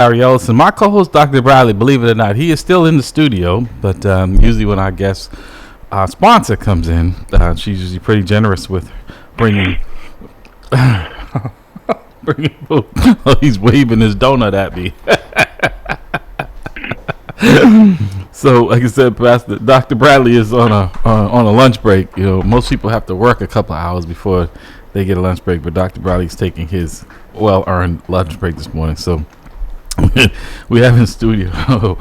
Larry Ellison. My co-host, Dr. Bradley, believe it or not, he is still in the studio, but usually when our guest sponsor comes in, she's usually pretty generous with bringing food. Oh, he's waving his donut at me. So, like I said, Pastor Dr. Bradley is on a lunch break. You know, most people have to work a couple of hours before they get a lunch break, but Dr. Bradley's taking his well-earned lunch break this morning. So, we have in studio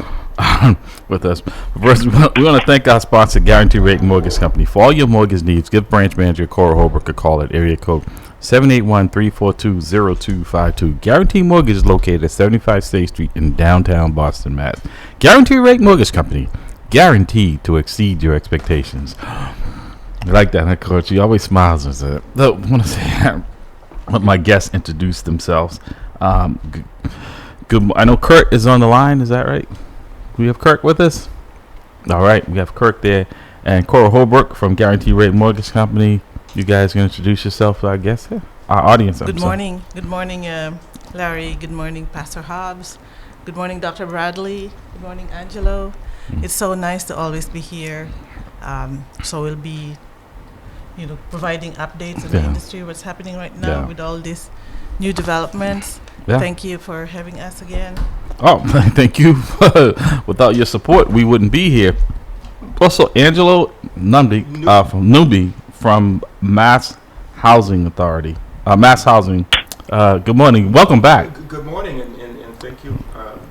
with us. First, we want to thank our sponsor, Guarantee Rate Mortgage Company. For all your mortgage needs, give branch manager Cora Holbrook a call at area code 781-342-0252. Guarantee Mortgage is located at 75 State Street in downtown Boston, Mass. Guarantee Rate Mortgage Company, guaranteed to exceed your expectations. I like that, huh, Coach? He always smiles and says, I want to say, let my guests introduce themselves. Good. I know Kurt is on the line. Is that right? We have Kirk with us. All right, we have Kirk there, and Cora Holbrook from Guarantee Rate Mortgage Company. You guys can introduce yourself, I guess, here. Our audience. Good morning. Good morning, Larry. Good morning, Pastor Hobbs. Good morning, Dr. Bradley. Good morning, Angelo. It's so nice to always be here. So we'll be, providing updates in the industry, what's happening right now with all these new developments. Yeah. Thank you for having us again. Oh, thank you. Without your support, we wouldn't be here. Also, Angelo Numbi from Mass Housing Authority. Mass Housing. Good morning. Welcome back. Good morning, and thank you.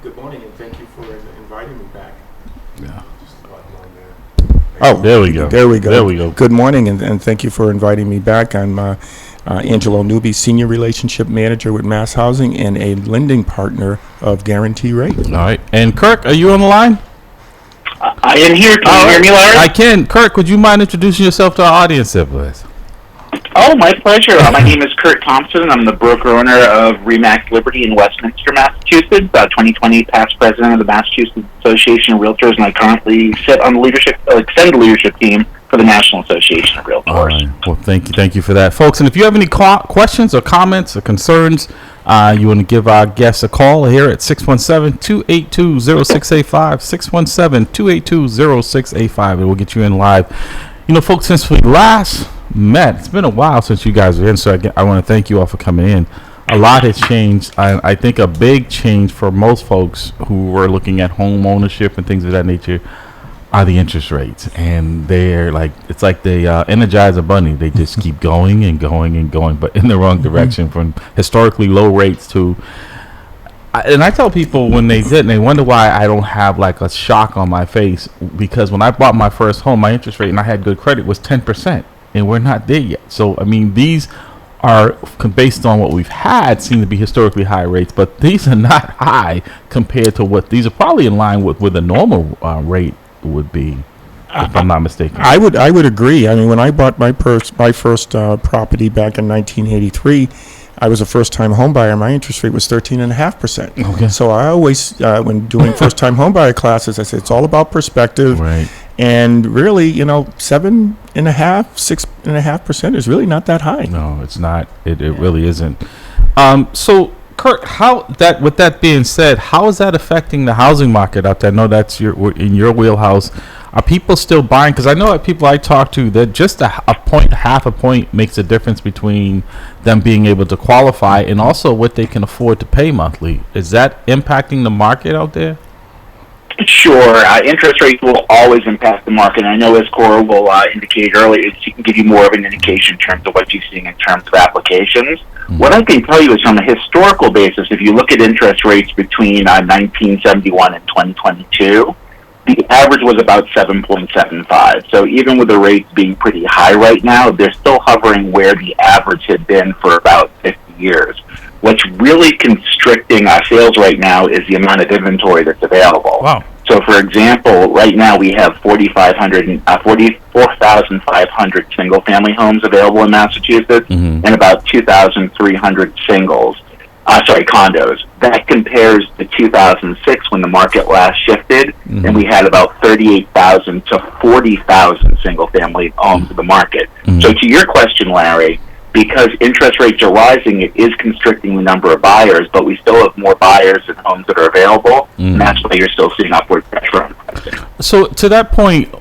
Good morning, and thank you for inviting me back. Yeah. Oh, there we go. There we go. There we go. Good morning, and thank you for inviting me back. I'm Angelo Newby, Senior Relationship Manager with Mass Housing and a lending partner of Guarantee Rate. All right. And Kirk, are you on the line? I am here. Can you hear me, Larry? I can. Kirk, would you mind introducing yourself to our audience, please? Oh, my pleasure. My name is Kurt Thompson. I'm the broker-owner of RE/MAX Liberty in Westminster, Massachusetts, 2020 past president of the Massachusetts Association of Realtors, and I currently sit on the extended leadership team for the National Association of Realtors. All right. Well, thank you for that, folks. And if you have any questions or comments or concerns, you want to give our guests a call here at 617-282-0685, 617-282-0685, and we'll get you in live. Folks, since we last met, it's been a while since you guys were in, so I want to thank you all for coming in. A lot has changed. I think a big change for most folks who were looking at home ownership and things of that nature are the interest rates, and they're it's like they energize a bunny. They just keep going and going and going, but in the wrong direction, from historically low rates to. And I tell people when they did, and they wonder why I don't have like a shock on my face, because when I bought my first home, my interest rate, and I had good credit, was 10%, and we're not there yet. So I mean, these are based on what we've had, seem to be historically high rates, but these are not high compared to what these are probably in line with a normal rate would be, if I'm not mistaken. I would agree. I mean, when I bought my first property back in 1983, I was a first-time home buyer. My interest rate was 13.5%. Okay. So I always, when doing first-time home buyer classes, I say it's all about perspective. Right. And really, 7.5%, 6.5% is really not that high. No, it's not. It really isn't. So, Kurt, with that being said, how is that affecting the housing market out there? I know that's in your wheelhouse. Are people still buying? Because I know that people I talk to, that just half a point makes a difference between them being able to qualify and also what they can afford to pay monthly. Is that impacting the market out there? Sure. Interest rates will always impact the market. And I know, as Cora will indicate earlier, she can give you more of an indication in terms of what you're seeing in terms of applications. Mm-hmm. What I can tell you is, from a historical basis, if you look at interest rates between 1971 and 2022, the average was about 7.75. So even with the rates being pretty high right now, they're still hovering where the average had been for about 50 years. What's really constricting our sales right now is the amount of inventory that's available. Wow. So, for example, right now we have 44,500 single-family homes available in Massachusetts, mm-hmm. and about 2,300 condos. That compares to 2006, when the market last shifted, mm-hmm. and we had about 38,000 to 40,000 single-family homes in the market. Mm-hmm. So, to your question, Larry, because interest rates are rising, it is constricting the number of buyers, but we still have more buyers and homes that are available, and that's why you're still seeing upward pressure on pricing. So to that point,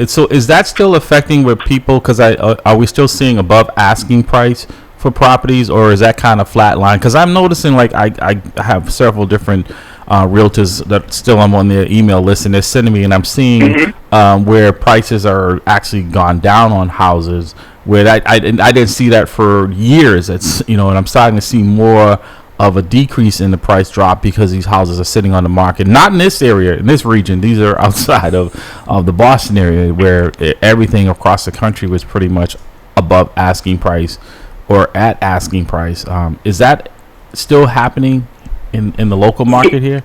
so is that still affecting with people? Because are we still seeing above asking price for properties, or is that kind of flat line? Because I'm noticing, like, I have several different realtors that still I'm on their email list, and they're sending me, and I'm seeing where prices are actually gone down on houses where I didn't see that for years. It's, and I'm starting to see more of a decrease in the price drop because these houses are sitting on the market. Not in this area, in this region. These are outside of the Boston area, where everything across the country was pretty much above asking price or at asking price. Is that still happening in the local market here?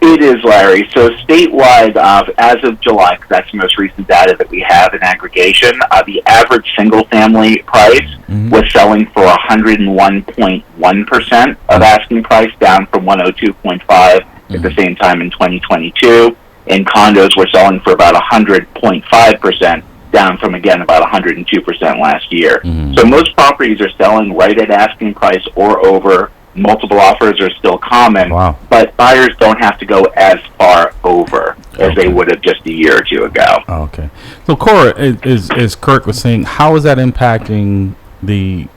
It is, Larry. So statewide, as of July, 'cause that's the most recent data that we have in aggregation, the average single-family price was selling for 101.1% of asking price, down from 102.5 at the same time in 2022. And condos were selling for about 100.5%, down from, again, about 102% last year. So most properties are selling right at asking price or over. Multiple offers are still common, but buyers don't have to go as far over as they would have just a year or two ago. Okay. So, Cora, as Kirk was saying, how is that impacting the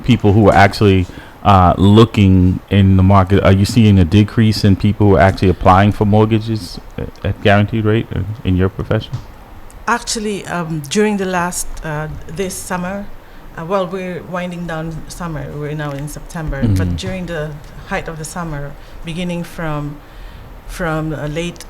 people who are actually looking in the market? Are you seeing a decrease in people who are actually applying for mortgages at guaranteed rate in your profession? Actually, during the last, this summer, well, we're winding down summer. We're now in September, but during the height of the summer, beginning from late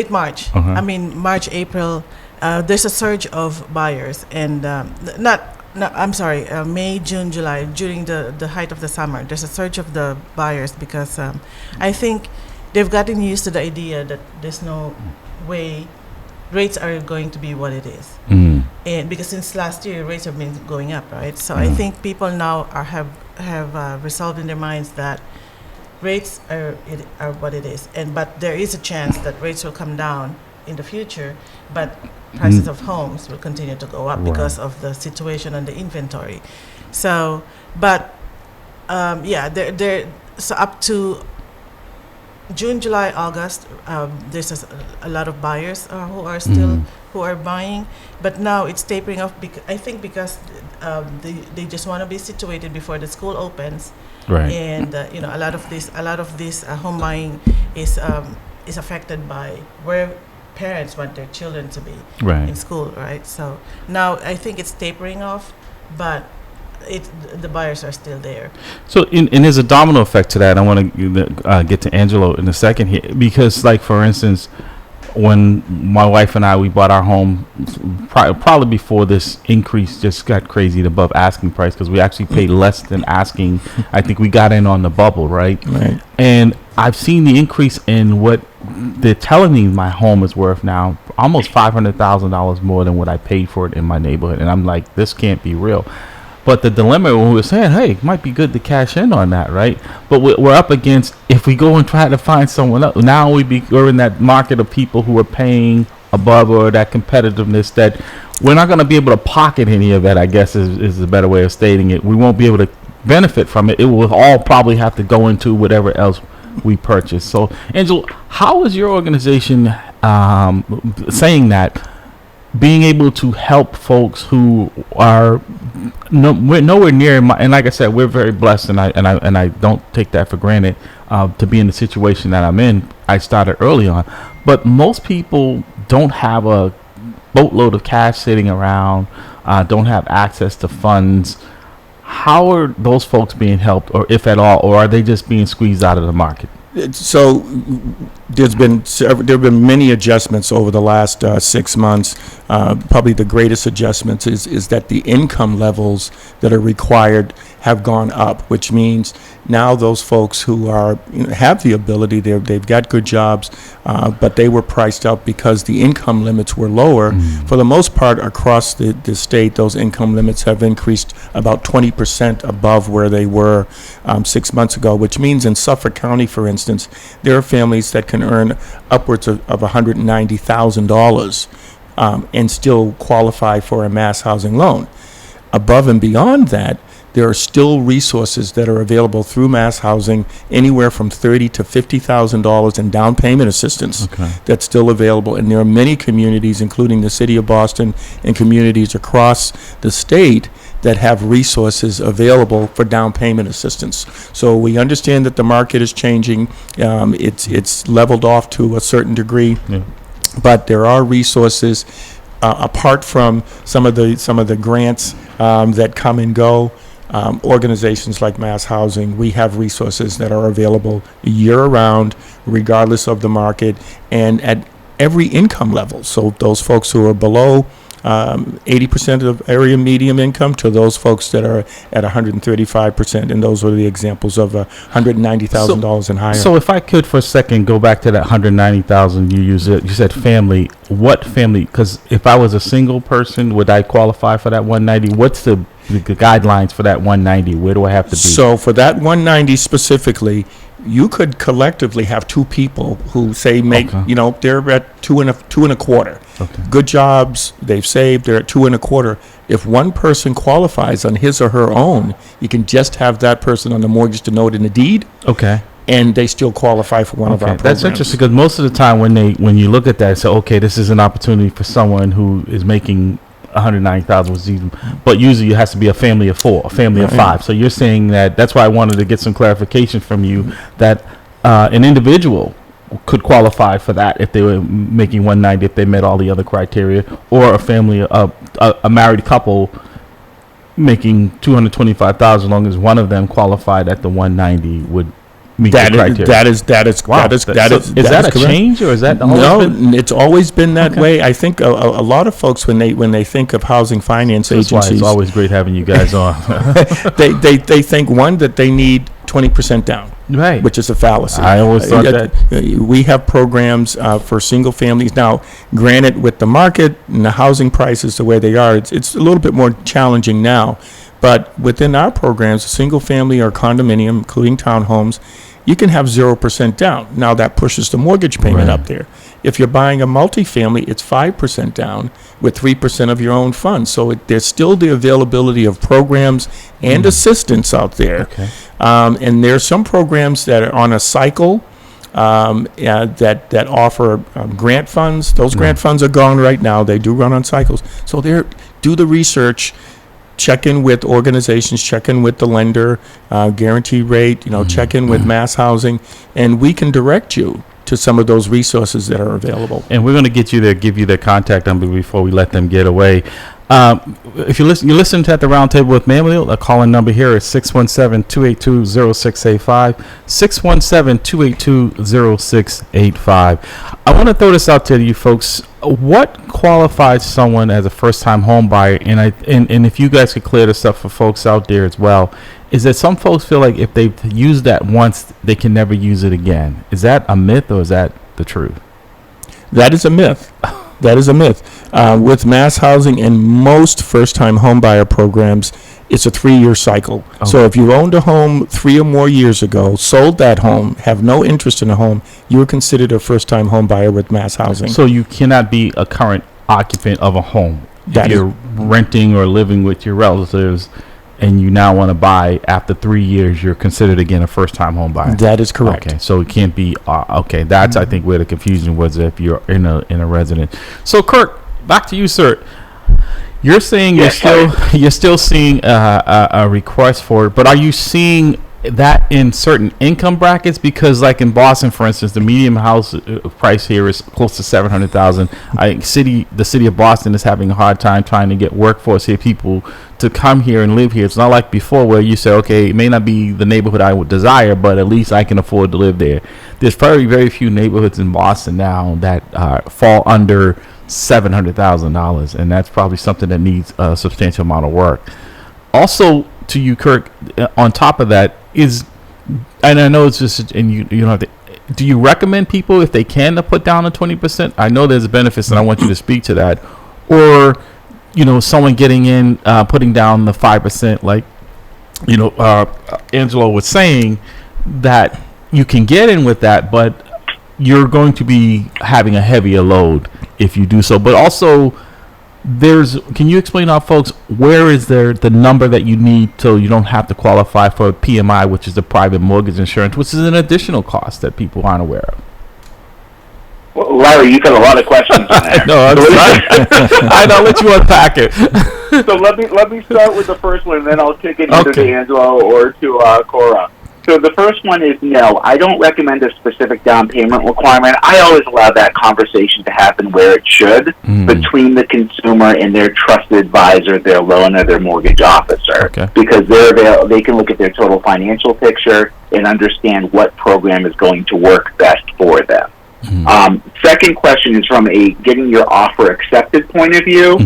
March. I mean March, April. There's a surge of buyers, and May, June, July. During the height of the summer, there's a surge of the buyers because I think they've gotten used to the idea that there's no way rates are going to be what it is. And because since last year, rates have been going up, right? So I think people now have resolved in their minds that rates are what it is. But there is a chance that rates will come down in the future, but prices of homes will continue to go up because of the situation on the inventory. So, but so up to June, July, August, there's a lot of buyers who are still who are buying, but now it's tapering off. I think because they just want to be situated before the school opens, and a lot of this home buying is affected by where parents want their children to be in school, right? So now I think it's tapering off, but the buyers are still there. So and there's a domino effect to that. I want to get to Angelo in a second here, because, like, for instance, when my wife and we bought our home, probably before this increase just got crazy above asking price, because we actually paid less than asking. I think we got in on the bubble, right? And I've seen the increase in what they're telling me my home is worth now, almost $500,000 more than what I paid for it in my neighborhood. And I'm like, this can't be real. But the dilemma when we were saying, hey, it might be good to cash in on that, right? But we're up against, if we go and try to find someone else, now we're in that market of people who are paying above, or that competitiveness that we're not going to be able to pocket any of that, I guess is a better way of stating it. We won't be able to benefit from it. It will all probably have to go into whatever else we purchase. So, Angelo, how is your organization saying that, being able to help folks who are we're nowhere near and like I said, we're very blessed, and I don't take that for granted, to be in the situation that I'm in. I started early on, but most people don't have a boatload of cash sitting around, don't have access to funds. How are those folks being helped, or if at all, or are they just being squeezed out of the market? So there have been many adjustments over the last 6 months. Probably the greatest adjustments is that the income levels that are required have gone up, which means now those folks who have the ability, they've got good jobs, but they were priced out because the income limits were lower. For the most part, across the state, those income limits have increased about 20% above where they were 6 months ago, which means in Suffolk County, for instance, there are families that can can earn upwards of $190,000 and still qualify for a mass housing loan. Above and beyond that, there are still resources that are available through mass housing, anywhere from $30,000 to $50,000 in down payment assistance. Okay. That's still available. And there are many communities, including the city of Boston and communities across the state, that have resources available for down payment assistance. So we understand that the market is changing. It's leveled off to a certain degree, Yeah. but there are resources apart from some of the grants that come and go. Organizations like Mass Housing, we have resources that are available year-round, regardless of the market, and at every income level. So those folks who are below 80% of area median income to those folks that are at 135%, and those are the examples of $190,000 and higher. So if I could for a second go back to that 190,000 you said family. What family? Because if I was a single person, would I qualify for that 190? What's the guidelines for that 190? Where do I have to be? So for that 190 specifically, you could collectively have two people who say make, Okay. they're at two and a quarter. Okay. Good jobs, they've saved, they're at 2 1/4. If one person qualifies on his or her own, you can just have that person on the mortgage to note in the deed, Okay. and they still qualify for one of our programs. That's interesting because most of the time when you look at that, say, okay, this is an opportunity for someone who is making 190,000, but usually it has to be a family of 4, a family of Right. 5. So you're saying that's why I wanted to get some clarification from you that an individual could qualify for that if they were making 190, if they met all the other criteria, or a family, a married couple making 225,000, as long as one of them qualified at the 190 would meet the criteria. That is Wow. that is So that is is that a correct. change, or is that always No, been? it's always been that Okay. way. I think a lot of folks when they think of housing finance That's why agencies, it's always great having you guys on. they think that they need 20% down, Right. which is a fallacy. I always thought that. We have programs for single families. Now, granted, with the market and the housing prices the way they are, it's a little bit more challenging now. But within our programs, a single family or condominium, including townhomes, you can have 0% down. Now that pushes the mortgage payment Right. up there. If you're buying a multifamily, it's 5% down with 3% of your own funds. So there's still the availability of programs and assistance out there. Okay. And there's some programs that are on a cycle that offer grant funds. Those grant funds are gone right now. They do run on cycles. So do the research. Check in with organizations, check in with the lender, guarantee rate, check in with Mass Housing, and we can direct you to some of those resources that are available. And we're going to give you their contact number before we let them get away. If you listen to At the Round Table with Manuel, the call-in number here is 617-282-0685, 617-282-0685. I want to throw this out to you folks. What qualifies someone as a first-time home buyer? And if you guys could clear this up for folks out there as well, is that some folks feel like if they've used that once, they can never use it again. Is that a myth or is that the truth? That is a myth. That is a myth. With Mass Housing and most first-time homebuyer programs, it's a 3-year cycle. Oh. So if you owned a home 3 or more years ago, sold that home, have no interest in a home, you are considered a first-time homebuyer with Mass Housing. So you cannot be a current occupant of a home. That If is- you're renting or living with your relatives and you now want to buy after 3 years, you're considered again a first-time home buyer. That is correct. Okay, so it can't be okay. That's I think where the confusion was if you're in a resident. So Kirk, back to you, sir. You're saying Yes, you're still seeing a request for it, but are you seeing that in certain income brackets? Because like in Boston, for instance, the median house price here is close to $700,000. The city of Boston is having a hard time trying to get workforce here, people to come here and live here. It's not like before where you say, okay, it may not be the neighborhood I would desire, but at least I can afford to live there. There's very, very few neighborhoods in Boston now that fall under $700,000, and that's probably something that needs a substantial amount of work. Also, to you, Kirk, on top of that is, and I know it's just, and you don't have to, do you recommend people, if they can, to put down a 20%? I know there's benefits, and I want you to speak to that. Or, someone getting in, putting down the 5%, like, Angelo was saying, that you can get in with that, but you're going to be having a heavier load if you do so. But also, can you explain to our folks where is there the number that you need so you don't have to qualify for PMI, which is the private mortgage insurance, which is an additional cost that people aren't aware of? Well, Larry, you've got a lot of questions in there. No, I'm sorry. I'll let you unpack it. So let me start with the first one, and then I'll kick it either Okay. to Angelo or to Cora. So the first one is no. I don't recommend a specific down payment requirement. I always allow that conversation to happen where it should, between the consumer and their trusted advisor, their loan or their mortgage officer, Okay. because they can look at their total financial picture and understand what program is going to work best for them. Second question is from a getting your offer accepted point of view.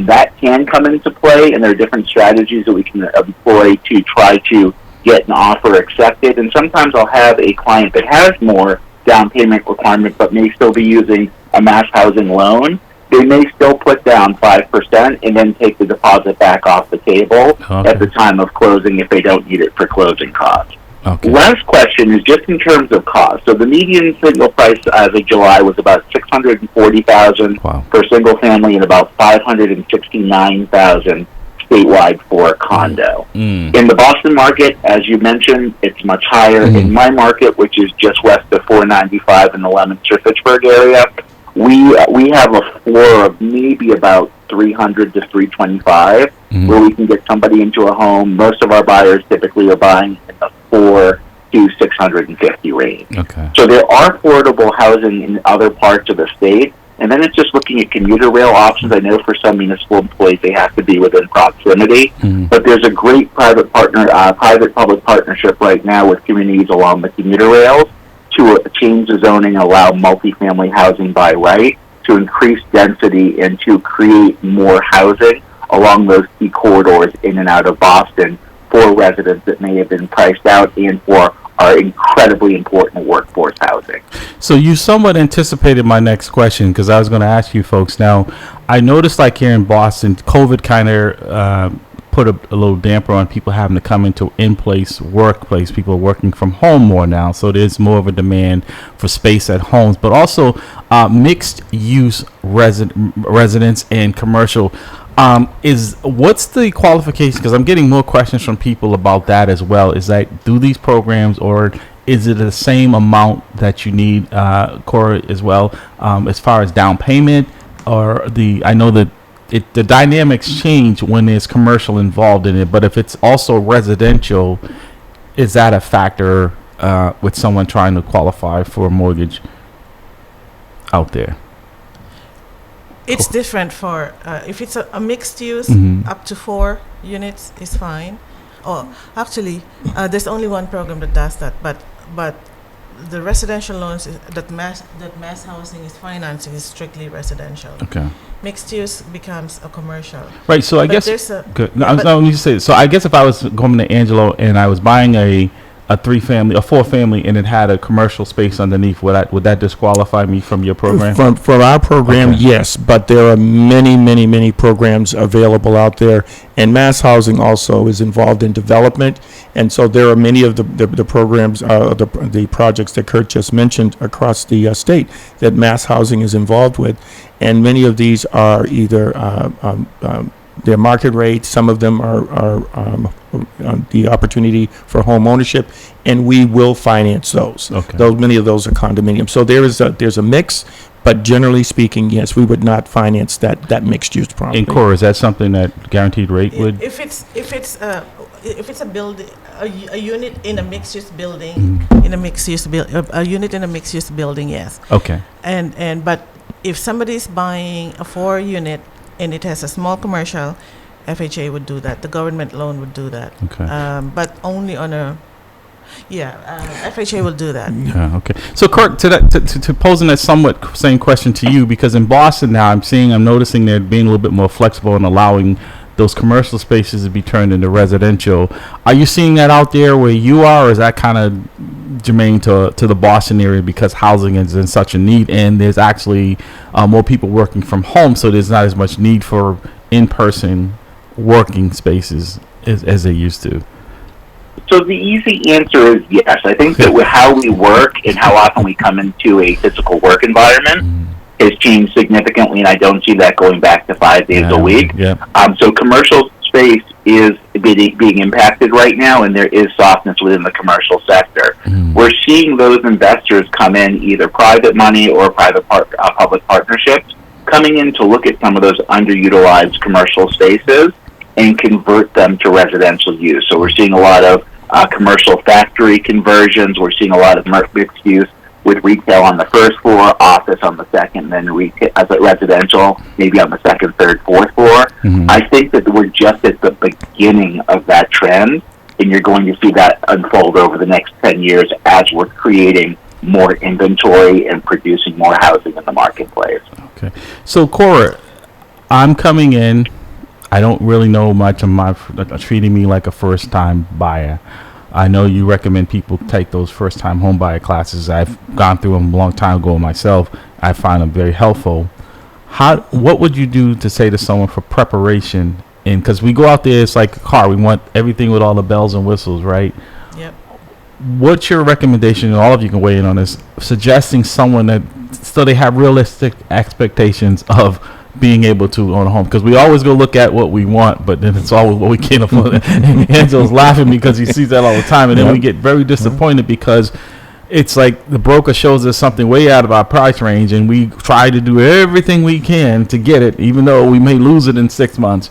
That can come into play, and there are different strategies that we can employ to try to get an offer accepted. And sometimes I'll have a client that has more down payment requirement but may still be using a mass housing loan. They may still put down 5% and then take the deposit back off the table at the time of closing if they don't need it for closing costs. Okay. Last question is just in terms of cost. So the median single price as of July was about $640,000 Wow. for a single family and about $569,000 statewide for a condo. In the Boston market, as you mentioned, it's much higher. In my market, which is just west of 495 in the Leominster Fitchburg area, we have a floor of maybe about 300 to 325 where we can get somebody into a home. Most of our buyers typically are buying in the 4 to 650 range. Okay. So there are affordable housing in other parts of the state. And then it's just looking at commuter rail options. I know for some municipal employees they have to be within proximity, but there's a great private-public partnership right now with communities along the commuter rails to change the zoning and allow multifamily housing by right, to increase density and to create more housing along those key corridors in and out of Boston for residents that may have been priced out and for our incredibly important workforce housing. So you somewhat anticipated my next question, because I was going to ask you folks. Now, I noticed like here in Boston, COVID kind of put a little damper on people having to come into in-place workplace. People are working from home more now, so there's more of a demand for space at homes, but also mixed-use residence and commercial. What's the qualification? Because I'm getting more questions from people about that as well. Is that, do these programs, or is it the same amount that you need, Cora, as well, as far as down payment, or I know that the dynamics change when there's commercial involved in it, but if it's also residential, is that a factor with someone trying to qualify for a mortgage out there? It's different for if it's a mixed use, up to 4 units is fine. Oh, actually, there's only one program that does that, but the residential loans that mass housing is financing is strictly residential. Okay. Mixed use becomes a commercial. Right. So I But guess there's a- good. yeah, No, but- let me just say. So I guess if I was going to Angelo and I was buying a 4-family, and it had a commercial space underneath, would that disqualify me from your program? From our program, Okay. yes, but there are many programs available out there, and Mass Housing also is involved in development, and so there are many of the programs, the projects that Kurt just mentioned across the state that Mass Housing is involved with, and many of these are either their market rate. Some of them are the opportunity for home ownership, and we will finance those. Okay. Many of those are condominiums. So there's a mix, but generally speaking, yes, we would not finance that mixed use property. And Cora, is that something that guaranteed rate would? If it's a building, a unit in a mixed use building, a unit in a mixed use building, yes. Okay. But if somebody's buying a 4 unit and it has a small commercial, FHA would do that. The government loan would do that. Okay. But only on FHA will do that. Yeah, okay. So, Kurt, to posing that somewhat same question to you, because in Boston now, I'm noticing they're being a little bit more flexible and allowing those commercial spaces to be turned into residential. Are you seeing that out there where you are, or is that kind of germane to the Boston area because housing is in such a need, and there's actually more people working from home, so there's not as much need for in-person working spaces as they used to? So the easy answer is yes. I think that with how we work and how often we come into a physical work environment has changed significantly, and I don't see that going back to 5 days a week. Yeah. So commercial space is being impacted right now, and there is softness within the commercial sector. We're seeing those investors come in, either private money or public partnerships, coming in to look at some of those underutilized commercial spaces and convert them to residential use. So we're seeing a lot of commercial factory conversions. We're seeing a lot of mixed use with retail on the first floor, office on the second, and then residential maybe on the second, third, fourth floor. I think that we're just at the beginning of that trend, and you're going to see that unfold over the next 10 years as we're creating more inventory and producing more housing in the marketplace. Okay. So, Cora, I'm coming in. I don't really know much. Treating me like a first-time buyer. I know you recommend people take those first-time home buyer classes. I've gone through them a long time ago myself. I find them very helpful. What would you do to say to someone for preparation? And because we go out there, it's like a car. We want everything with all the bells and whistles, right? Yep. What's your recommendation, and all of you can weigh in on this, suggesting someone that so they have realistic expectations of being able to own a home? Because we always go look at what we want, but then it's always what we can't afford. Angel's laughing because he sees that all the time, and then we get very disappointed because it's like the broker shows us something way out of our price range, and we try to do everything we can to get it, even though we may lose it in 6 months.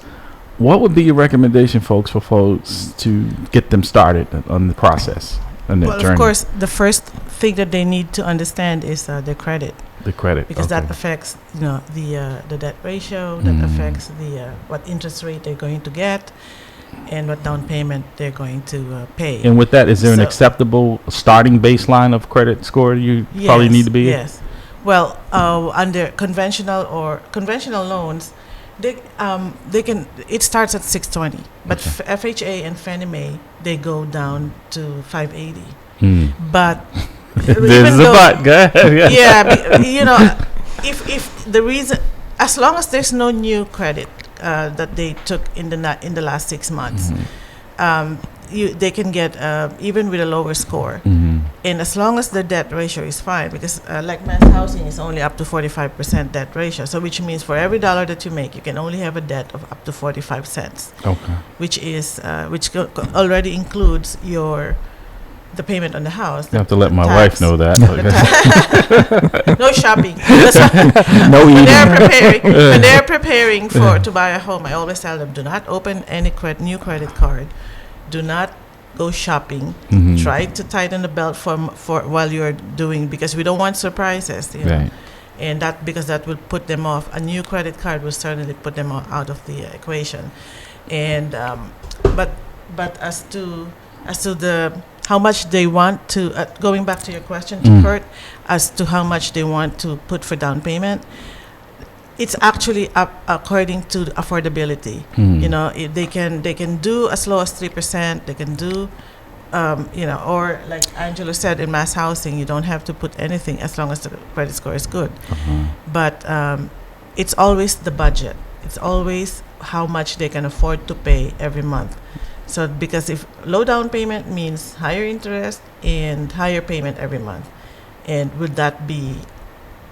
What would be your recommendation, folks, for folks to get them started on the process and their journey? Of course, the first thing that they need to understand is their credit. The credit, because that affects the debt ratio, that affects the what interest rate they're going to get, and what down payment they're going to pay. And with that, is there an acceptable starting baseline of credit score you probably need to be? Yes. Well, under conventional loans, they can. It starts at 620, but FHA and Fannie Mae, they go down to 580. But there's a but. Go ahead. Yeah, if the reason, as long as there's no new credit that they took in the last 6 months, they can get even with a lower score. And as long as the debt ratio is fine, because like mass housing is only up to 45% debt ratio, so which means for every dollar that you make, you can only have a debt of up to 45 cents. Okay. Which is already includes the payment on the house. You have to let my wife know that. No shopping. No eating. When they're preparing to buy a home, I always tell them, do not open any new credit card. Do not go shopping. Try to tighten the belt for while you're doing, because we don't want surprises. Right. And because that will put them off. A new credit card will certainly put them out of the equation. And but as to the how much they want to, going back to your question to Kurt, as to how much they want to put for down payment, it's actually up according to affordability. They can do as low as 3%. They can do, or like Angelo said, in mass housing, you don't have to put anything as long as the credit score is good. But it's always the budget. It's always how much they can afford to pay every month. So because if low down payment means higher interest and higher payment every month, and would that be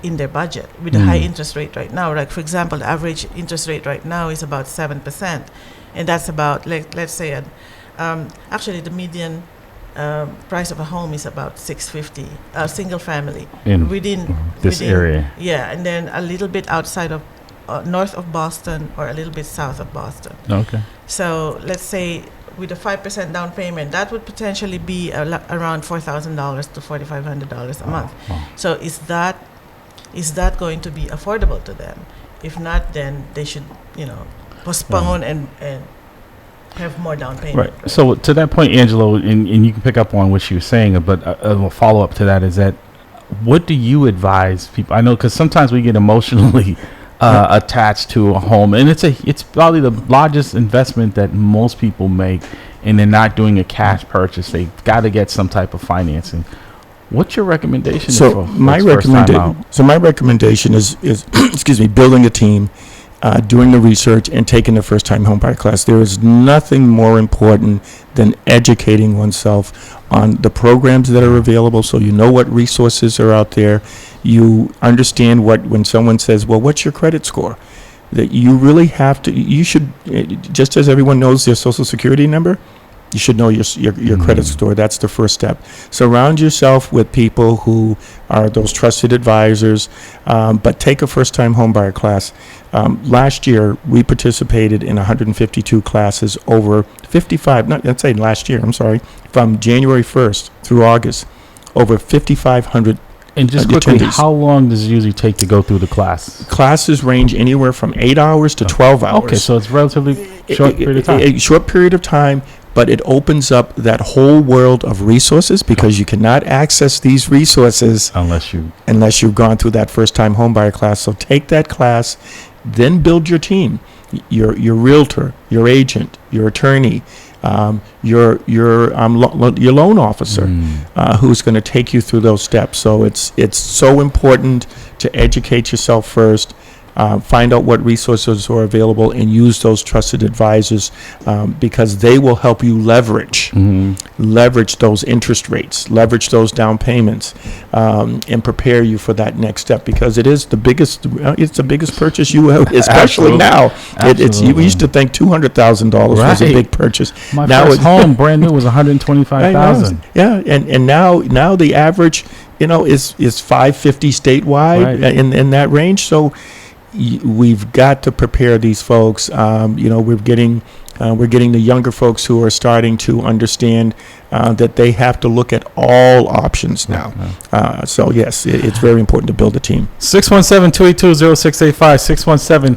in their budget with the high interest rate right now? Like, for example, the average interest rate right now is about 7%, and that's about, let's say, actually the median price of a home is about $650, single family within this area. Yeah, and then a little bit outside of north of Boston or a little bit south of Boston. Okay. So let's say with a 5% down payment, that would potentially be around $4,000 to $4,500 a month. Wow. So is that going to be affordable to them? If not, then they should, postpone and have more down payment. Right. So to that point, Angelo, and you can pick up on what she was saying, but a follow up to that is that, what do you advise people? I know because sometimes we get emotionally attached to a home, and it's probably the largest investment that most people make, and they're not doing a cash purchase. They've got to get some type of financing. What's your recommendation? So my recommendation is excuse me, building a team. doing the research, and taking the first-time homebuyer class. There is nothing more important than educating oneself on the programs that are available, so you know what resources are out there. You understand when someone says, well, what's your credit score? That you really have to, you should, just as everyone knows their social security number, you should know your credit score. That's the first step. Surround yourself with people who are those trusted advisors, but take a first-time homebuyer class. Last year, we participated in 152 classes over 55, let's say last year, I'm sorry, from January 1st through August, over 5,500 And just quickly, attendees. how long does it usually take to go through the class? Classes range anywhere from 8 hours to 12 hours. Okay, so it's relatively short period of time. A short period of time, but it opens up that whole world of resources, because you cannot access these resources Unless you've gone through that first-time homebuyer class. So take that class, then build your team, your realtor, your agent, your attorney, your loan officer, who's going to take you through those steps. So it's so important to educate yourself first. Find out what resources are available and use those trusted advisors, because they will help you leverage those interest rates, leverage those down payments, and prepare you for that next step, because it's the biggest purchase you have, especially now. We used to think $200,000 was a big purchase. My now first home, brand new, was $125,000. Yeah, and now the average, is $550 statewide, Right. in that range. So we've got to prepare these folks. We're getting the younger folks who are starting to understand that they have to look at all options now. So yes, it's very important to build a team. 617-282-0685,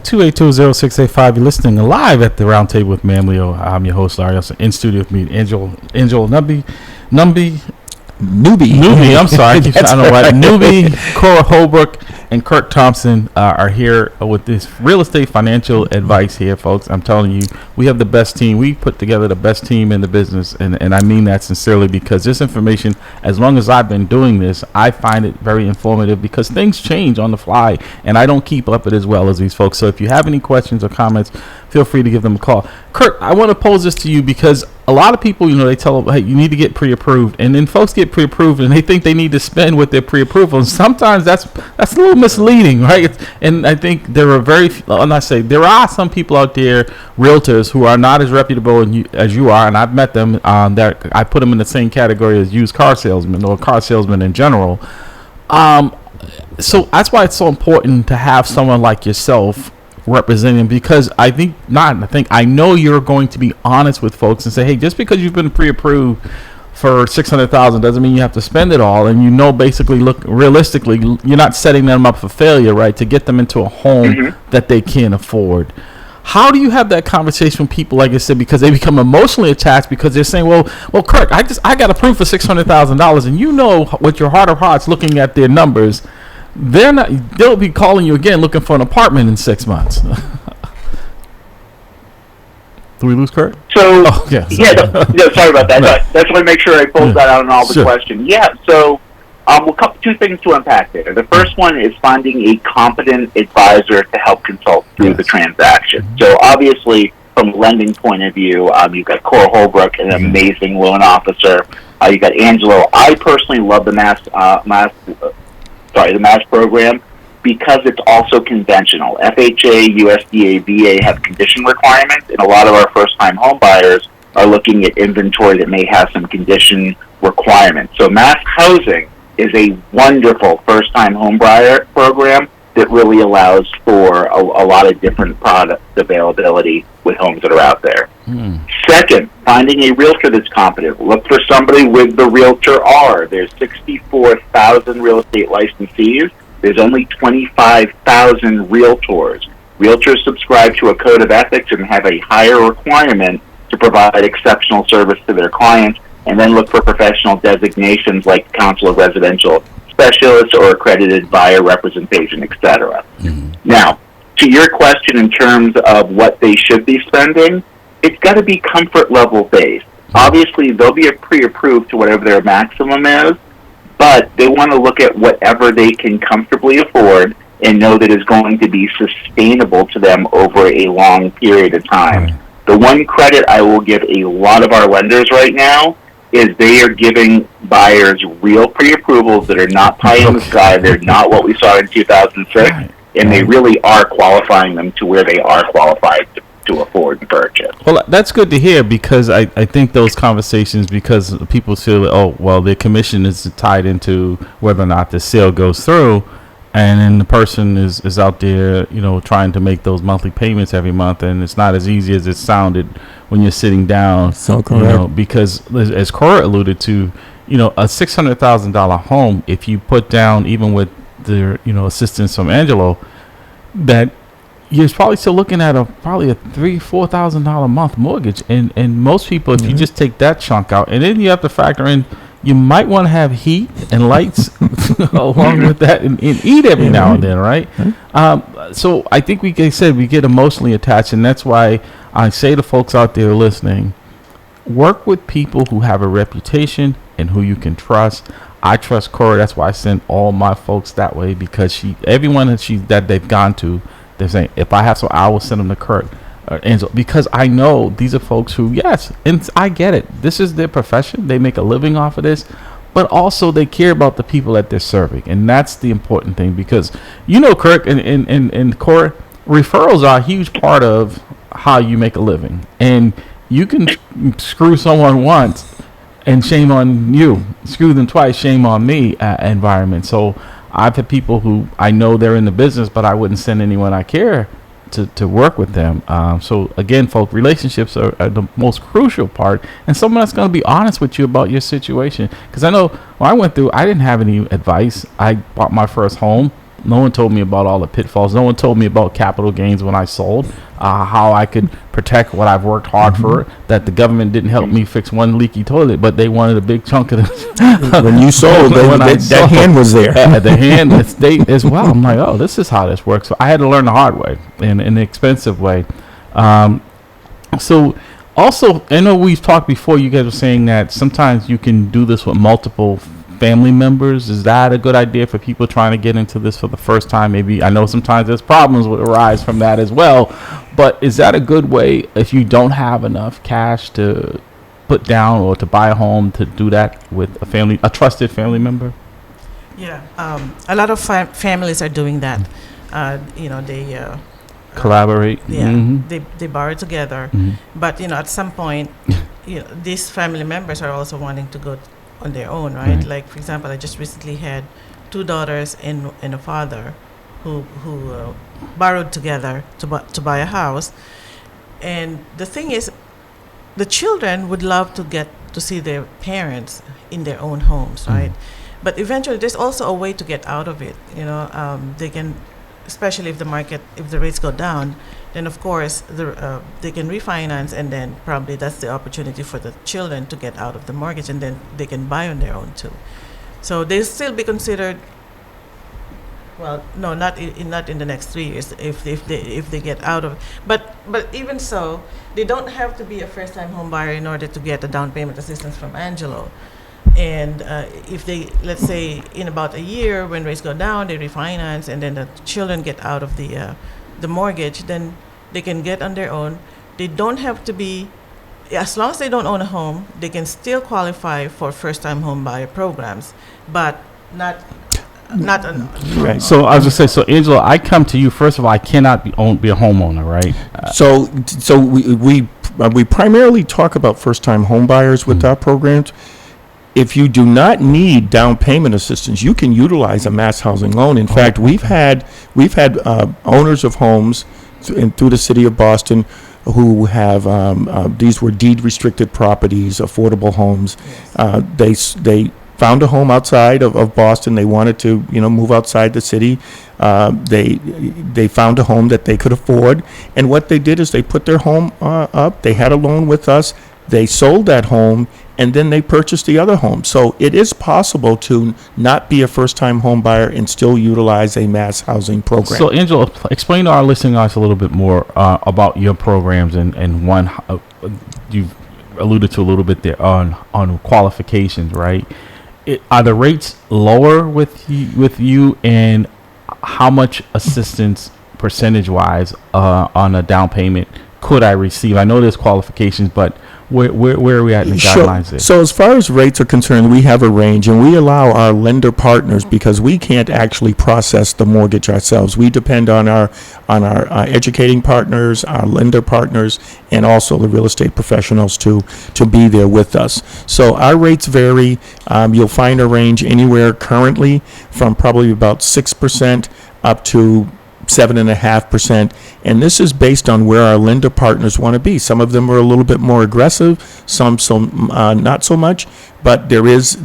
617-282-0685. You're listening live at the Roundtable with Ma'am Leo. I'm your host, Larry. Also in studio with me, Angel Newbie. I'm sorry. I don't know why. Newbie, Cora Holbrook, and Kirk Thompson are here with this real estate financial advice here, folks. I'm telling you, we have the best team. We put together the best team in the business, and I mean that sincerely, because this information, as long as I've been doing this, I find it very informative, because things change on the fly, and I don't keep up it as well as these folks. So if you have any questions or comments, feel free to give them a call. Kirk, I want to pose this to you, because a lot of people, they tell them, hey, you need to get pre-approved, and then folks get pre-approved and they think they need to spend with their pre-approval, and sometimes that's a little misleading, right? And I think there are some people out there, realtors, who are not as reputable as you are, and I've met them, that I put them in the same category as used car salesmen or car salesmen in general. So that's why it's so important to have someone like yourself representing, because I know you're going to be honest with folks and say, hey, just because you've been pre-approved for $600,000 doesn't mean you have to spend it all, and basically, look realistically, you're not setting them up for failure, right, to get them into a home that they can't afford. How do you have that conversation with people, like I said, because they become emotionally attached, because they're saying, well, Kirk, I got approved for $600,000, and with your heart of hearts, looking at their numbers, they'll be calling you again looking for an apartment in 6 months. Do we lose Kurt? So, sorry about that. No. That's why I make sure I pulled that out on all the questions. Yeah, so two things to unpack there. The first one is finding a competent advisor to help consult through the transaction. So obviously, from a lending point of view, you've got Cora Holbrook, an amazing loan officer. You've got Angelo. I personally love the Mass program, because it's also conventional. FHA, USDA, VA have condition requirements, and a lot of our first-time home buyers are looking at inventory that may have some condition requirements. So Mass Housing is a wonderful first-time home buyer program that really allows for a lot of different product availability with homes that are out there. Second, finding a realtor that's competent. Look for somebody with the Realtor R. There's 64,000 real estate licensees. There's only 25,000 realtors. Realtors subscribe to a code of ethics and have a higher requirement to provide exceptional service to their clients, and then look for professional designations like Council of Residential Specialists or accredited buyer representation, etc. Now, to your question in terms of what they should be spending, it's got to be comfort level based. Obviously, they'll be pre-approved to whatever their maximum is, but they want to look at whatever they can comfortably afford and know that it's going to be sustainable to them over a long period of time. Right. The one credit I will give a lot of our lenders right now is they are giving buyers real pre-approvals that are not pie in the sky. They're not what we saw in 2006, Right. and they really are qualifying them to where they are qualified to afford and purchase. Well, that's good to hear, because I think those conversations, because people feel, oh, well, their commission is tied into whether or not the sale goes through, and then the person is out there, trying to make those monthly payments every month, and it's not as easy as it sounded when you're sitting down. So correct. Because as Cora alluded to, a $600,000 home, if you put down, even with the assistance from Angelo, that you're probably still looking at probably a $3,000-$4,000 a month mortgage, and most people, if you just take that chunk out, and then you have to factor in, you might want to have heat and lights along with that, and eat every now and then, right? So I think we get emotionally attached, and that's why I say to folks out there listening, work with people who have a reputation and who you can trust. I trust Cora. That's why I send all my folks that way, because everyone that they've gone to, they're saying, if I have I will send them to Kurt or Angel, because I know these are folks who, yes, and I get it. This is their profession. They make a living off of this, but also they care about the people that they're serving. And that's the important thing, because, Kirk and Cora, referrals are a huge part of how you make a living. And you can screw someone once and shame on you. Screw them twice, shame on me environment. So I've had people who I know they're in the business, but I wouldn't send anyone I care to work with them. So again, folks, relationships are the most crucial part, and someone that's going to be honest with you about your situation. Because I know when I went through, I didn't have any advice. I bought my first home. No one told me about all the pitfalls. No one told me about capital gains when I sold, how I could protect what I've worked hard for, that the government didn't help me fix one leaky toilet, but they wanted a big chunk of it. When you sold, that hand was there. The hand, the state as well. I'm like, oh, this is how this works. So I had to learn the hard way, in an expensive way. So also, I know we've talked before, you guys were saying that sometimes you can do this with multiple family members. Is that a good idea for people trying to get into this for the first time? Maybe, I know sometimes there's problems would arise from that as well, but is that a good way if you don't have enough cash to put down or to buy a home, to do that with a trusted family member? Yeah, a lot of families are doing that. They collaborate. Yeah, they borrow together, but at some point, these family members are also wanting to go on their own, right? Like, for example, I just recently had 2 daughters and a father who borrowed together to buy a house. And the thing is, the children would love to get to see their parents in their own homes, right? But eventually, there's also a way to get out of it. They can, especially if the rates go down, then of course they can refinance, and then probably that's the opportunity for the children to get out of the mortgage, and then they can buy on their own too. So they'll still be considered. Well, no, not in the next 3 years if they get out of. But even so, they don't have to be a first-time home buyer in order to get a down payment assistance from Angelo. And if they, let's say, in about a year, when rates go down, they refinance, and then the children get out of the mortgage, then they can get on their own. They don't have to be, as long as they don't own a home, they can still qualify for first-time home buyer programs, but not. Right. So I was just saying, so Angela, I come to you, first of all, I cannot be a homeowner, right? So we primarily talk about first-time home buyers with our programs. If you do not need down payment assistance, you can utilize a mass housing loan. In fact, we've had owners of homes through the city of Boston who have these were deed restricted properties, affordable homes. They found a home outside of Boston. They wanted to move outside the city. They found a home that they could afford, and what they did is they put their home up. They had a loan with us. They sold that home, and then they purchased the other home. So it is possible to not be a first-time home buyer and still utilize a mass housing program. So, Angela, explain to our listening audience a little bit more about your programs, and one you've alluded to a little bit there on qualifications, right? Are the rates lower with you, and how much assistance percentage wise on a down payment could I receive? I know there's qualifications, but where are we at in the guidelines there? So as far as rates are concerned, we have a range, and we allow our lender partners, because we can't actually process the mortgage ourselves. We depend on our educating partners, our lender partners, and also the real estate professionals to be there with us. So our rates vary. You'll find a range anywhere currently from probably about 6% up to 7.5%, and this is based on where our lender partners want to be. Some of them are a little bit more aggressive, some not so much, but there is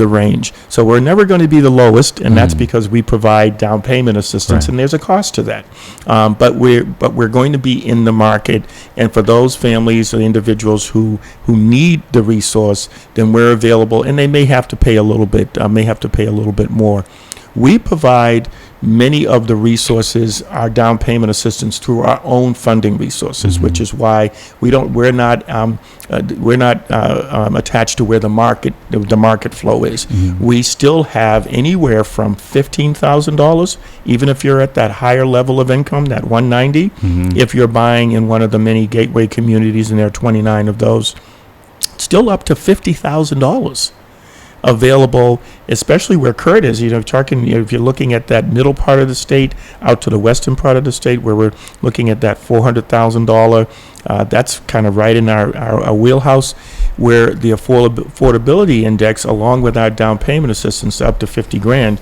a range. So we're never going to be the lowest, and that's because we provide down payment assistance, Right. and there's a cost to that. But we're going to be in the market, and for those families or individuals who need the resource, then we're available, and they may have to pay a little bit more. We provide many of the resources, our down payment assistance, through our own funding resources, which is why we're not attached to where the market flow is. We still have anywhere from $15,000, even if you're at that higher level of income, that 190. If you're buying in one of the many gateway communities, and there are 29 of those, still up to $50,000 available, especially where Kurt is. If you're looking at that middle part of the state, out to the western part of the state, where we're looking at that $400,000, that's kind of right in our wheelhouse, where the affordability index, along with our down payment assistance up to $50,000,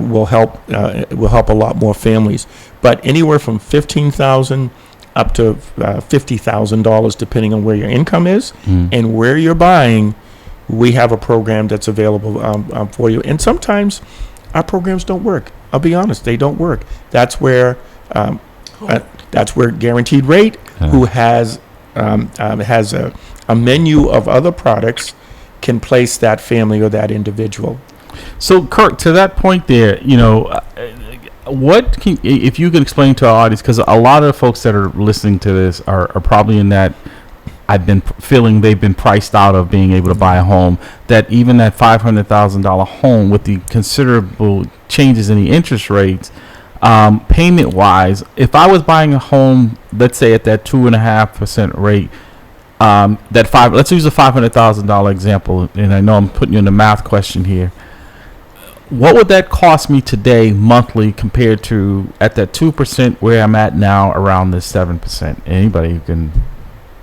will help a lot more families. But anywhere from $15,000 up to $50,000, depending on where your income is and where you're buying, we have a program that's available for you. And sometimes our programs don't work. I'll be honest, they don't work. That's where Guaranteed Rate, who has a menu of other products, can place that family or that individual. So, Kirk, to that point there, if you could explain to our audience, because a lot of the folks that are listening to this are probably in that, I've been feeling they've been priced out of being able to buy a home, that even that $500,000 home, with the considerable changes in the interest rates, payment wise, if I was buying a home, let's say at that 2.5% rate, let's use a $500,000 example, and I know I'm putting you in a math question here. What would that cost me today monthly compared to at that 2% where I'm at now, around this 7%? Anybody who can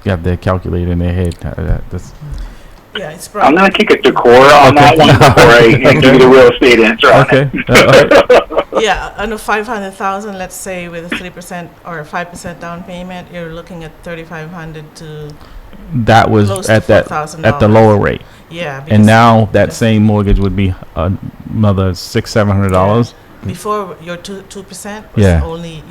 have their calculator in their head. Yeah, it's I'm probably. going to kick it to Cora on that one before I give you the real estate answer on it. Yeah, on a 500,000, let's say with a 3% or 5% down payment, you're looking at 3,500 to. That was Close at to that $4,000. at the lower rate, Yeah. and now that same mortgage would be another $600-700. Before your 2%,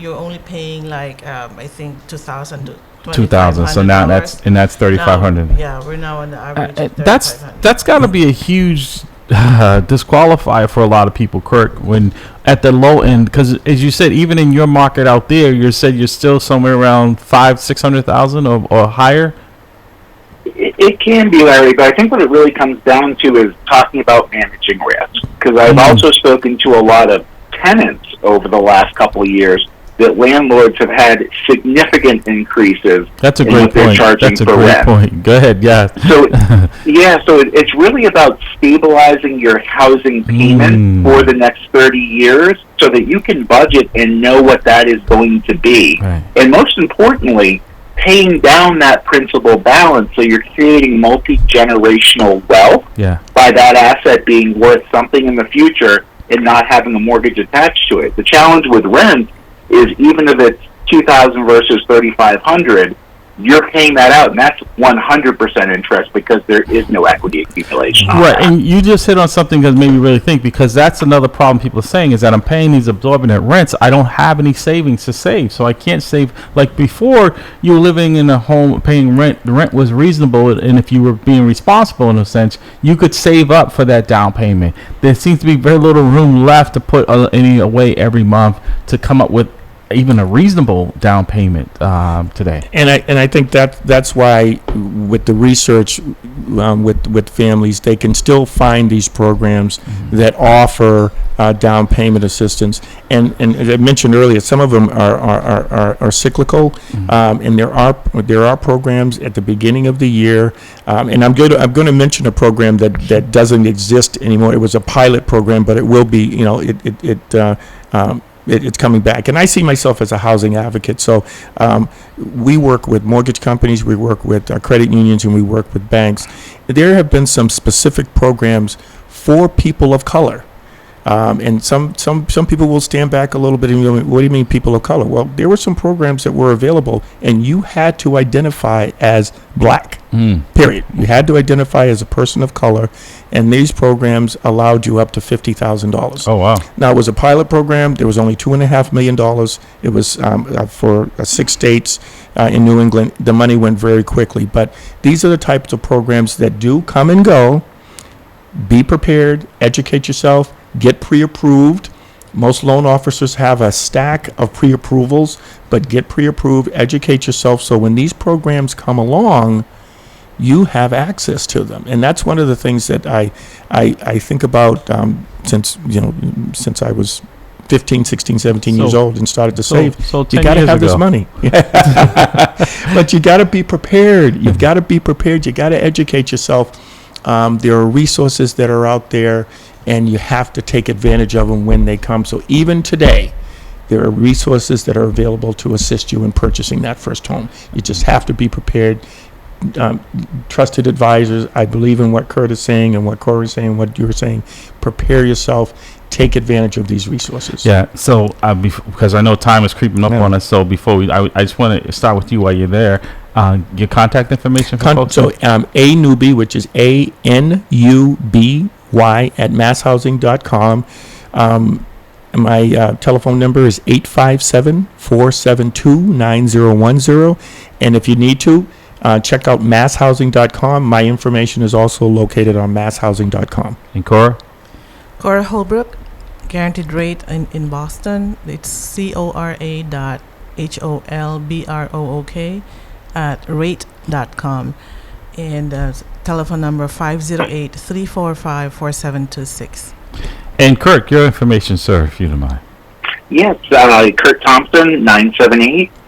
you're only paying like I think $2,000 to $2,000. So now that's $3,500. Yeah, we're now on the average. Of That's got to be a huge disqualifier for a lot of people, Kirk, when at the low end, because as you said, even in your market out there, you said you're still somewhere around $500,000-600,000 or higher. It can be, Larry, but I think what it really comes down to is talking about managing risk. Because I've also spoken to a lot of tenants over the last couple of years that landlords have had significant increases. That's a in great what they're point. charging That's a for great rent. point. Go ahead. Yeah. So it's really about stabilizing your housing payment for the next 30 years so that you can budget and know what that is going to be. Right. And most importantly, paying down that principal balance so you're creating multi-generational wealth by that asset being worth something in the future and not having a mortgage attached to it. The challenge with rent is even if it's $2,000 versus $3,500, you're paying that out, and that's 100% interest because there is no equity accumulation. Right, and you just hit on something that made me really think, because that's another problem people are saying is that I'm paying these absorbent rents. I don't have any savings to save, so I can't save. Like before, you were living in a home paying rent. The rent was reasonable, and if you were being responsible in a sense, you could save up for that down payment. There seems to be very little room left to put any away every month to come up with even a reasonable down payment today. And I think that's why with the research with families, they can still find these programs that offer down payment assistance. And as I mentioned earlier, some of them are cyclical, and there are programs at the beginning of the year. And I'm going to mention a program that doesn't exist anymore. It was a pilot program, but it will be. It's coming back. And I see myself as a housing advocate. So we work with mortgage companies, we work with credit unions, and we work with banks. There have been some specific programs for people of color. And some people will stand back a little bit and go, what do you mean people of color? Well, there were some programs that were available, and you had to identify as black, period. You had to identify as a person of color, and these programs allowed you up to $50,000. Oh, wow. Now, it was a pilot program. There was only $2.5 million. It was for 6 states in New England. The money went very quickly. But these are the types of programs that do come and go. Be prepared, educate yourself, get pre-approved. Most loan officers have a stack of pre-approvals, but get pre-approved, educate yourself, so when these programs come along, you have access to them. And that's one of the things that I think about since I was 15, 16, 17 years old and started to save. So you got to have this money. But you got to be prepared. You've got to be prepared. You got to educate yourself. There are resources that are out there, and you have to take advantage of them when they come. So even today, there are resources that are available to assist you in purchasing that first home. You just have to be prepared. Trusted advisors, I believe in what Kurt is saying and what Corey is saying, what you're saying. Prepare yourself. Take advantage of these resources. Yeah. So because I know time is creeping up on us, so before I just want to start with you while you're there. Your contact information for folks? So A Newby, which is ANUBY at masshousing.com. My telephone number is 857-472-9010. And if you need to, check out masshousing.com. My information is also located on masshousing.com. And Cora? Cora Holbrook, guaranteed rate in Boston. It's CORA.HOLBROOK at rate.com. And telephone number 508-345-4726. And Kurt, your information, sir, if you don't mind. Yes, Kurt Thompson,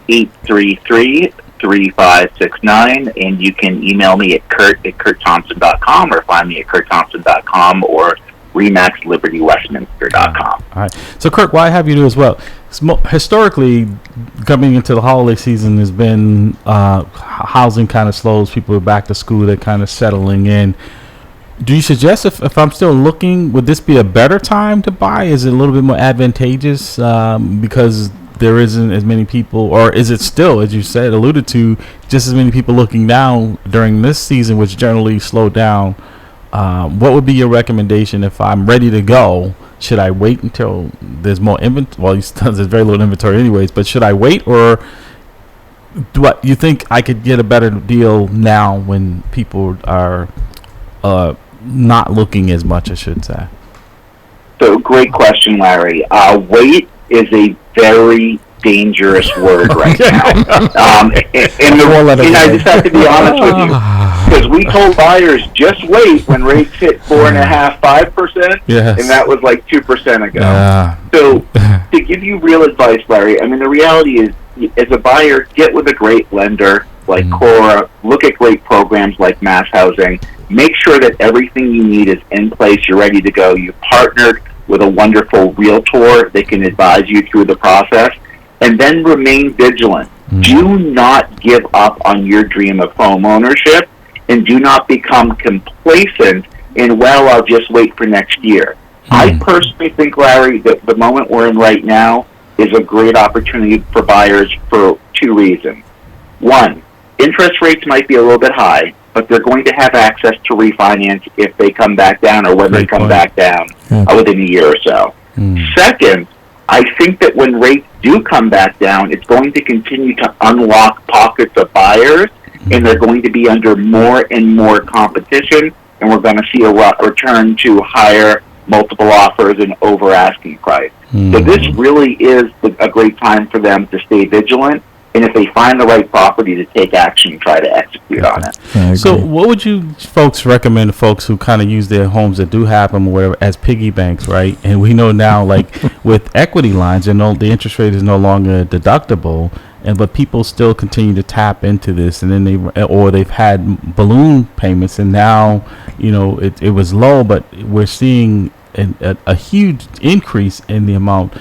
978-833-3569, and you can email me at kurt@kurtthompson.com or find me at kurtthompson.com or remaxlibertywestminster.com. All right. So, Kurt, why have you do as well? Historically, coming into the holiday season has been housing kind of slows. People are back to school. They're kind of settling in. Do you suggest if I'm still looking, would this be a better time to buy? Is it a little bit more advantageous because there isn't as many people, or is it still, as you said, alluded to, just as many people looking now during this season, which generally slowed down? What would be your recommendation if I'm ready to go? Should I wait until there's more inventory? Well, there's very little inventory anyways, but should I wait, or what you think I could get a better deal now when people are not looking as much, I should say? So, great question, Larry. Wait is a very dangerous word right now. And I just have to be honest with you, because we told buyers just wait when rates hit 4.5%, 5%, yes, and that was like 2% ago. So to give you real advice, Larry, I mean, the reality is, as a buyer, get with a great lender like Cora, look at great programs like Mass Housing, make sure that everything you need is in place, you're ready to go, you've partnered with a wonderful realtor that can advise you through the process, and then remain vigilant. Do not give up on your dream of home ownership, and do not become complacent in, well, I'll just wait for next year. I personally think, Larry, that the moment we're in right now is a great opportunity for buyers for 2 reasons. One, interest rates might be a little bit high, but they're going to have access to refinance if they come back down, or when they come back down within a year or so. Second, I think that when rates do come back down, it's going to continue to unlock pockets of buyers, and they're going to be under more and more competition, and we're going to see a return to higher multiple offers and over asking price. So this really is a great time for them to stay vigilant and if they find the right property, to take action and try to execute on it. I So, agree. what would you folks recommend to folks who kind of use their homes that do have them or whatever as piggy banks, right? And we know now, like with equity lines, the interest rate is no longer deductible, but people still continue to tap into this, and then they've had balloon payments, and now it was low, but we're seeing a huge increase in the amount.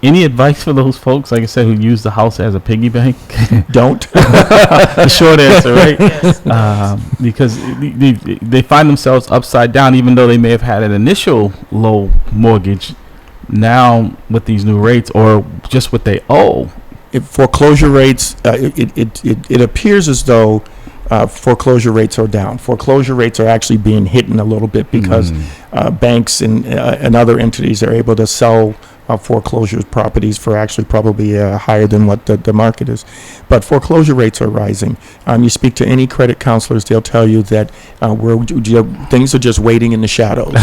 Any advice for those folks, like I said, who use the house as a piggy bank? Don't. The short answer, right? Yes. Because they find themselves upside down, even though they may have had an initial low mortgage. Now, with these new rates, or just what they owe. If foreclosure rates, it appears as though foreclosure rates are down. Foreclosure rates are actually being hit a little bit because banks and other entities are able to sell foreclosure properties for actually probably higher than what the market is. But foreclosure rates are rising. You speak to any credit counselors, they'll tell you that things are just waiting in the shadows.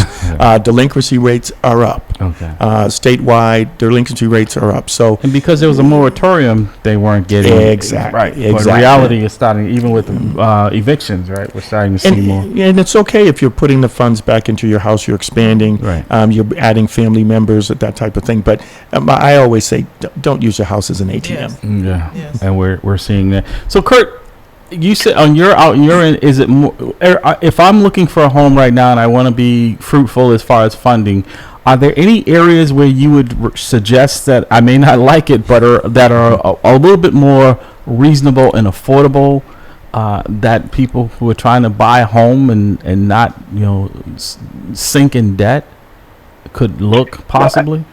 Delinquency rates are up. Okay. Statewide, delinquency rates are up. So And because there was a moratorium, they weren't getting Exactly, right. But exactly. reality is starting, even with evictions, right? We're starting to see more. and it's okay if you're putting the funds back into your house, you're expanding, Right. You're adding family members, that type of thing. But I always say, don't use your house as an ATM. Yes. Yeah, Yes. and we're seeing that. So, Kurt, you said on your end, is it more? If I'm looking for a home right now and I want to be fruitful as far as funding, are there any areas where you would suggest that I may not like it, but that are a little bit more reasonable and affordable? That people who are trying to buy a home and not sink in debt could look possibly.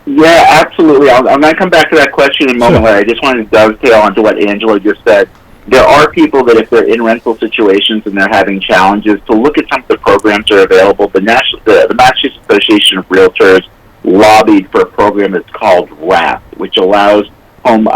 Yeah, absolutely. I'm going to come back to that question in a moment, Larry. I just wanted to dovetail onto what Angela just said. There are people that if they're in rental situations and they're having challenges, to look at some of the programs that are available. The Massachusetts Association of Realtors lobbied for a program that's called RAP, which allows home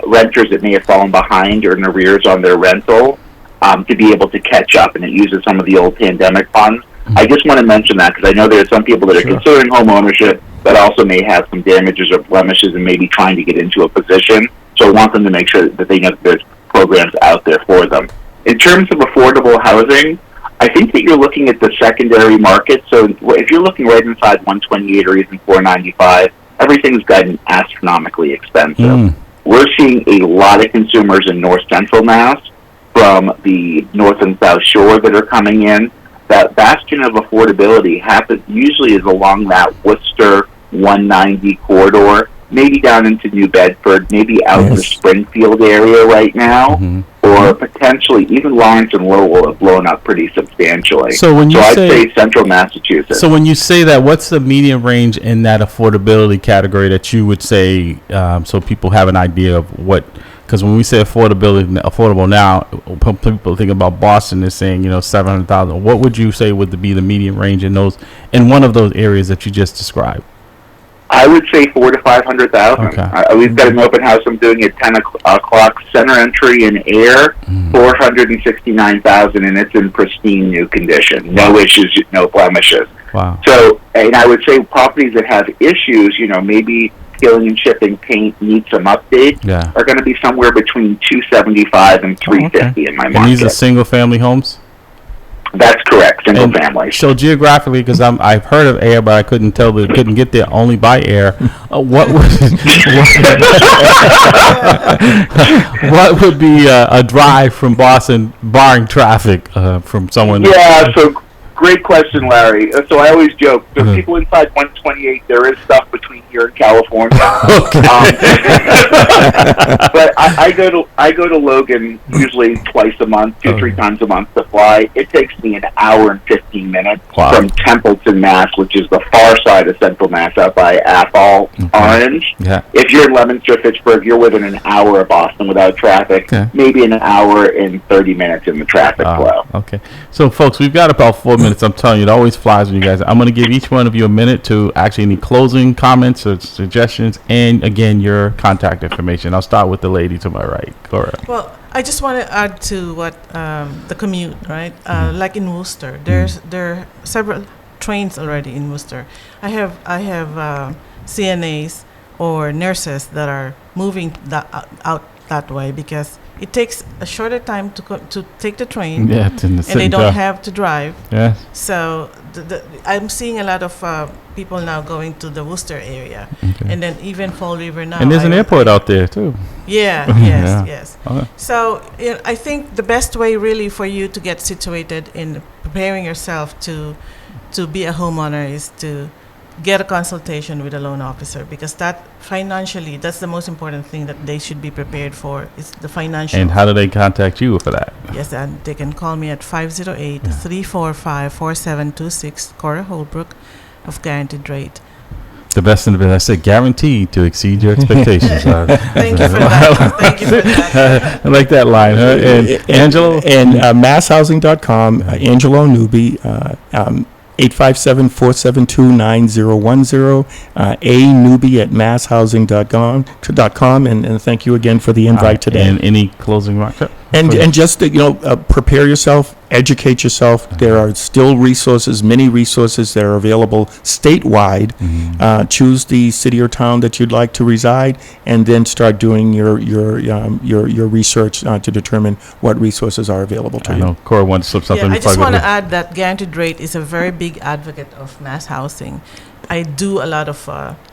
renters that may have fallen behind or in arrears on their rental to be able to catch up, and it uses some of the old pandemic funds. I just want to mention that because I know there are some people that are considering home ownership but also may have some damages or blemishes and may be trying to get into a position. So I want them to make sure that they know that there's programs out there for them. In terms of affordable housing, I think that you're looking at the secondary market. So if you're looking right inside 128 or even 495, everything's gotten astronomically expensive. We're seeing a lot of consumers in North Central Mass from the North and South Shore that are coming in. That bastion of affordability usually is along that Worcester 190 corridor, maybe down into New Bedford, maybe out in the Springfield area right now, or potentially even Lawrence and Lowell have blown up pretty substantially. So when you I'd say say Central Massachusetts. So when you say that, what's the median range in that affordability category that you would say, so people have an idea of what? Because when we say affordable now, people think about Boston is saying 700,000. What would you say would be the median range in one of those areas that you just described? I would say 400,000 to 500,000. Okay. We've got an open house I'm doing at 10 o'clock. Center entry in air, 469,000, and it's in pristine new condition. No issues, no blemishes. Wow. So, and I would say properties that have issues, maybe peeling and chipping paint need some update, are going to be somewhere between 275 and 350 in my market. And these are single family homes? That's correct, single family. So geographically, because I've heard of air, but I couldn't get there only by air. What would be a drive from Boston, barring traffic, from someone? Yeah, so great question, Larry. So I always joke, there's people inside 128, there is stuff between here and California. But I go to Logan usually twice a month, 2-3 times a month to fly. It takes me an hour and 15 minutes from Templeton, Mass, which is the far side of Central Mass, out by Athol, Orange. Yeah. If you're in Leominster, Fitchburg, you're within an hour of Boston without traffic. Maybe an hour and 30 minutes in the traffic flow. Okay. So, folks, we've got about 4 minutes. I'm telling you, it always flies when you guys. I'm going to give each one of you a minute to actually any closing comments or suggestions, and again, your contact information. I'll start with the lady to my right, Cora. Well, I just want to add to what the commute, right? Like in Worcester, there are several trains already in Worcester. I have CNAs or nurses that are moving out that way because it takes a shorter time to take the train, Yeah, it's in the and they don't car. have to drive. Yeah. So I'm seeing a lot of people now going to the Worcester area, Okay. and then even Fall River now. And there's an airport out there too. Yeah, Yeah. yes, yes. Okay. So I think the best way really for you to get situated in preparing yourself to be a homeowner is to get a consultation with a loan officer, because that financially, that's the most important thing that they should be prepared for, is the financial. And how do they contact you for that? Yes, and they can call me at 508-345-4726, Cora Holbrook of Guaranteed Rate. The best in the business. I said guaranteed to exceed your expectations. Thank you for that. Thank you for that. I like that line, huh? And Angelo? And masshousing.com, Angelo Newby, 857-472-9010, Newby at masshousing.com, and thank you again for the invite today. And any closing remarks? And just prepare yourself, educate yourself. There are still resources, many resources that are available statewide. Choose the city or town that you'd like to reside, and then start doing your research to determine what resources are available to I you. know Cora wants to slip something. Yeah, I before just go want to ahead. add that Guaranteed Rate is a very big advocate of mass housing. I do a lot of,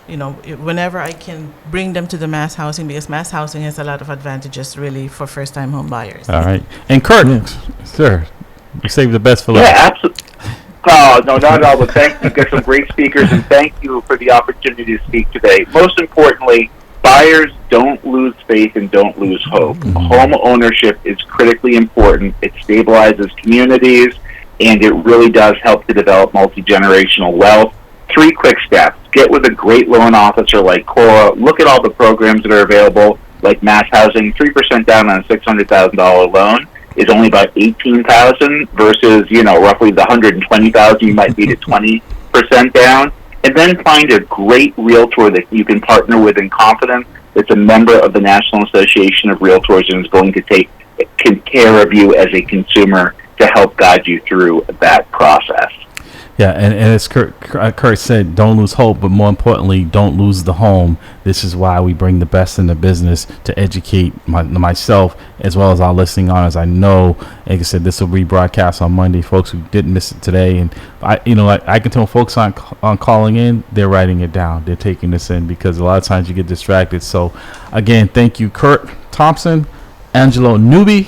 whenever I can bring them to the mass housing, because mass housing has a lot of advantages really for first-time home buyers. All right. And Kurt, sir, you saved the best for Yeah, last. absolutely. Oh, no, not at all. But thank you. Got some great speakers, and thank you for the opportunity to speak today. Most importantly, buyers, don't lose faith and don't lose hope. Home ownership is critically important. It stabilizes communities, and it really does help to develop multi-generational wealth. 3 quick steps. Get with a great loan officer like Cora. Look at all the programs that are available, like mass housing. 3% down on a $600,000 loan is only about $18,000 versus, roughly the $120,000 you might need at 20% down. And then find a great realtor that you can partner with in confidence that's a member of the National Association of Realtors and is going to take care of you as a consumer to help guide you through that process. Yeah, and as Kurt said, don't lose hope, but more importantly, don't lose the home. This is why we bring the best in the business to educate myself as well as our listening audience. I know, like I said, this will be broadcast on Monday. Folks who didn't miss it today, and I can tell folks on calling in, they're writing it down. They're taking this in because a lot of times you get distracted. So, again, thank you, Kurt Thompson, Angelo Newby,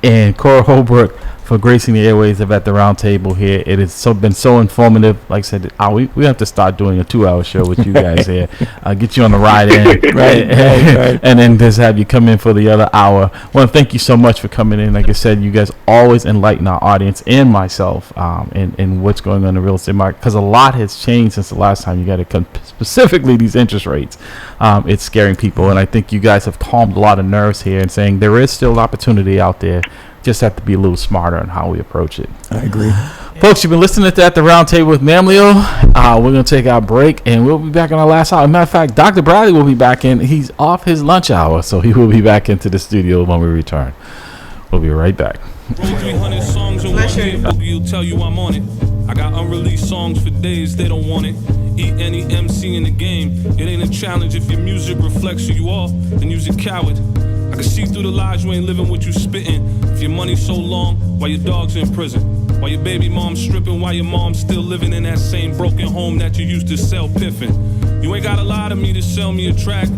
and Cora Holbrook for gracing the airways of At the Round Table here. It has been so informative. Like I said, we have to start doing a 2-hour show with you guys here. Get you on the ride in. Right. And then just have you come in for the other hour. I want to thank you so much for coming in. Like I said, you guys always enlighten our audience and myself in what's going on in the real estate market, because a lot has changed since the last time. You got to come, specifically these interest rates. It's scaring people, and I think you guys have calmed a lot of nerves here and saying there is still opportunity out there. Just have to be a little smarter on how we approach it. I agree. Folks, you've been listening to At the Round Table with Mamleo. We're going to take our break, and we'll be back in our last hour. As a matter of fact, Dr. Bradley will be back in. He's off his lunch hour, so he will be back into the studio when we return. We'll be right back. 300 songs in 1 year, Boogie will tell you I'm on it. I got unreleased songs for days, they don't want it. Eat any MC in the game. It ain't a challenge if your music reflects who you are, then you's a coward. I can see through the lies you ain't living what you spitting. If your money's so long, why your dog's in prison? Why your baby mom's stripping? Why your mom's still living in that same broken home that you used to sell piffin'? You ain't gotta lie to me to sell me a track.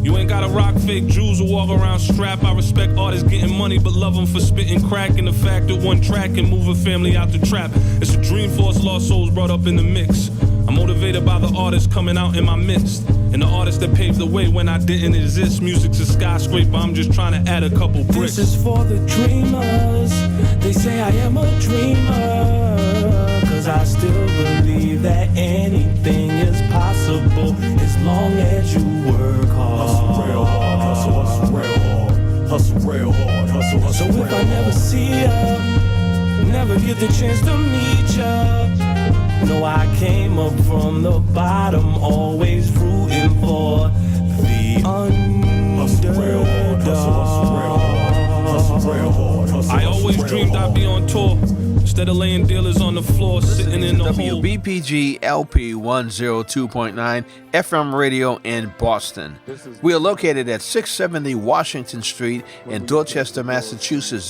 You ain't gotta rock fake jewels or walk around strapped. I respect artists getting money, but love them for spitting crack. And the fact that one track can move a family out the trap. It's a dream for us lost souls brought up in the mix. I'm motivated by the artists coming out in my midst. And the artists that paved the way when I didn't exist. Music's a skyscraper, I'm just trying to add a couple bricks. This is for the dreamers. They say I am a dreamer. Cause I still believe that anything is possible as long as you work hard. Hustle real hard, hustle real hard. Hustle real hard, hustle so if I never see ya, never get the chance to meet ya, no, I came up from the bottom, always rooting for the underdog. I always always dreamed I'd be on tour. Instead of laying dealers on the floor, sitting in the hole. WBPG-LP 102.9 FM radio in Boston. We are located at 670 Washington Street in Dorchester, Massachusetts.